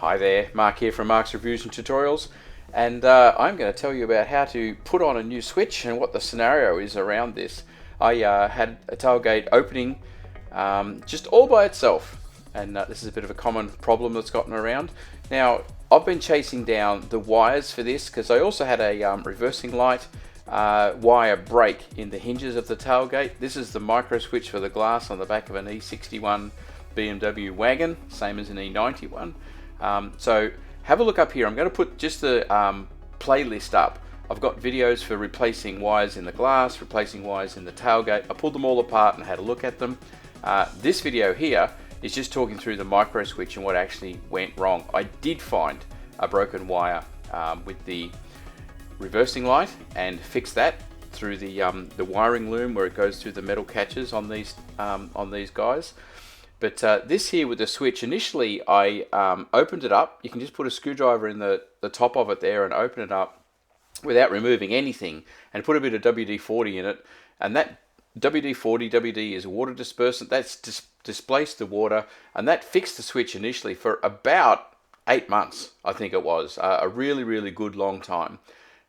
Hi there, Mark here from Mark's Reviews and Tutorials, and I'm going to tell you about how to put on a new switch and what the scenario is around this. I had a tailgate opening just all by itself, and this is a bit of a common problem that's gotten around. Now, I've been chasing down the wires for this because I also had a reversing light wire break in the hinges of the tailgate. This is the micro switch for the glass on the back of an E61 BMW wagon, same as an E91. So have a look up here. I'm going to put just the playlist up. I've got videos for replacing wires in the glass, replacing wires in the tailgate. I pulled them all apart and had a look at them. This video here is just talking through the micro switch and what actually went wrong. I did find a broken wire with the reversing light and fix that through the wiring loom where it goes through the metal catches on these guys. But this here with the switch, initially I opened it up. You can just put a screwdriver in the top of it there and open it up without removing anything and put a bit of WD-40 in it. And that WD-40 is a water dispersant. That's displaced the water, and that fixed the switch initially for about 8 months, I think it was. A really, really good long time,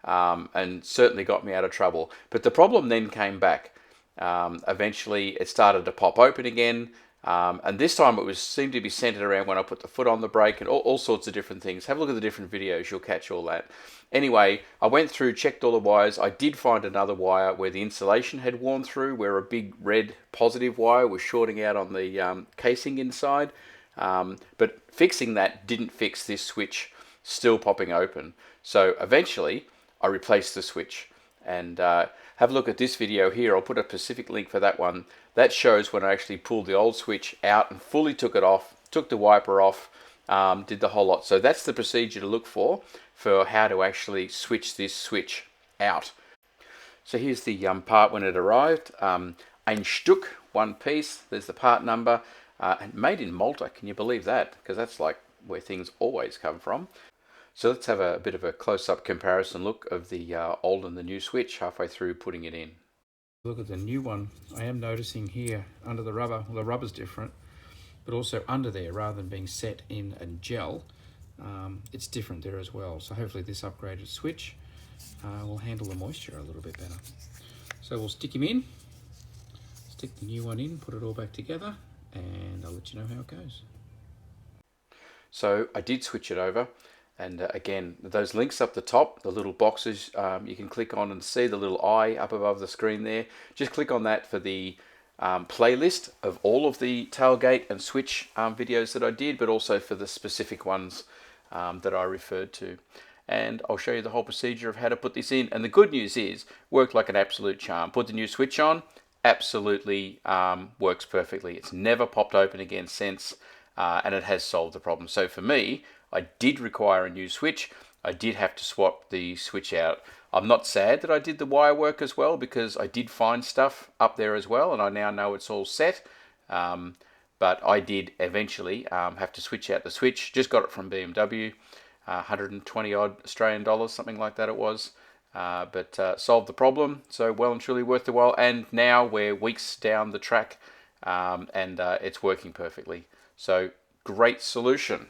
and certainly got me out of trouble. But the problem then came back. Eventually it started to pop open again. And this time it seemed to be centered around when I put the foot on the brake and all sorts of different things. Have a look at the different videos, you'll catch all that. Anyway, I went through, checked all the wires. I did find another wire where the insulation had worn through, where a big red positive wire was shorting out on the casing inside. But fixing that didn't fix this switch still popping open. So eventually I replaced the switch. And have a look at this video here. I'll put a specific link for that one. That shows when I actually pulled the old switch out and fully took it off, took the wiper off, did the whole lot. So that's the procedure to look for how to actually switch this switch out. So here's the part when it arrived. Ein Stück, one piece. There's the part number. And made in Malta, can you believe that? Because that's like where things always come from. So let's have a bit of a close-up comparison look of the old and the new switch halfway through putting it in. Look at the new one. I am noticing here under the rubber, well, the rubber's different, but also under there, rather than being set in a gel, it's different there as well. So hopefully this upgraded switch will handle the moisture a little bit better. So we'll stick him in, stick the new one in, put it all back together, and I'll let you know how it goes. So I did switch it over. And again, those links up the top, the little boxes, you can click on and see the little eye up above the screen there. Just click on that for the playlist of all of the tailgate and switch videos that I did, but also for the specific ones that I referred to. And I'll show you the whole procedure of how to put this in. And the good news is, worked like an absolute charm. Put the new switch on, absolutely works perfectly. It's never popped open again since, and it has solved the problem. So for me, I did require a new switch. I did have to swap the switch out. I'm not sad that I did the wire work as well, because I did find stuff up there as well, and I now know it's all set. But I did eventually have to switch out the switch. Just got it from BMW, 120 odd Australian dollars, something like that it was. But solved the problem, so well and truly worth the while. And now we're weeks down the track, and it's working perfectly. So great solution.